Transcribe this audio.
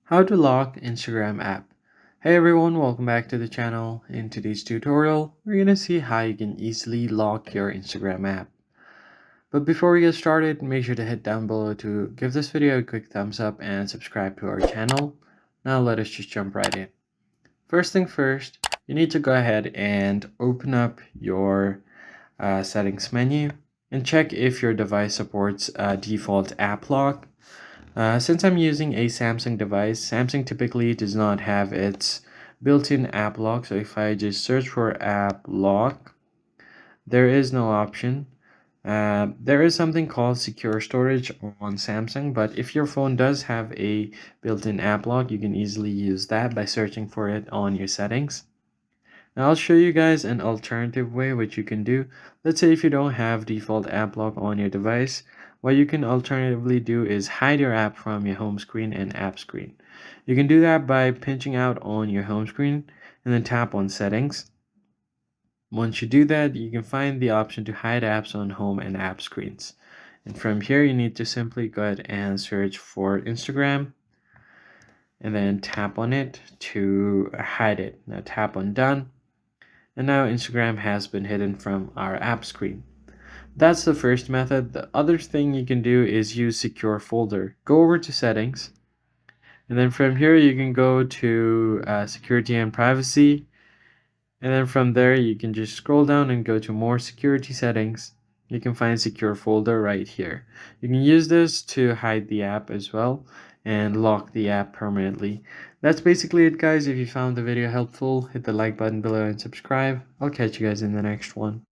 How to lock Instagram app. Hey everyone, welcome back to the channel. In today's tutorial, we're going to see how you can easily lock your Instagram app. But before we get started, make sure to hit down below to give this video a quick thumbs up and subscribe to our channel. Now let us just jump right in. First thing first, you need to go ahead and open up your settings menu and check if your device supports default app lock. Since I'm using a Samsung device, Samsung typically does not have its built-in app lock. So if I just search for app lock, there is no option. There is something called secure storage on Samsung, but if your phone does have a built-in app lock, you can easily use that by searching for it on your settings. Now I'll show you guys an alternative way which you can do. Let's say if you don't have default app lock on your device, what you can alternatively do is hide your app from your home screen and app screen. You can do that by pinching out on your home screen and then tap on settings. Once you do that, you can find the option to hide apps on home and app screens. And from here, you need to simply go ahead and search for Instagram and then tap on it to hide it. Now tap on done. And now Instagram has been hidden from our app screen. That's the first method. The other thing you can do is use secure folder. Go over to settings, and then from here you can go to security and privacy, and then from there you can just scroll down and go to more security settings. You can find secure folder right here. You can use this to hide the app as well and lock the app permanently. That's basically it, guys. If you found the video helpful, hit the like button below and subscribe. I'll catch you guys in the next one.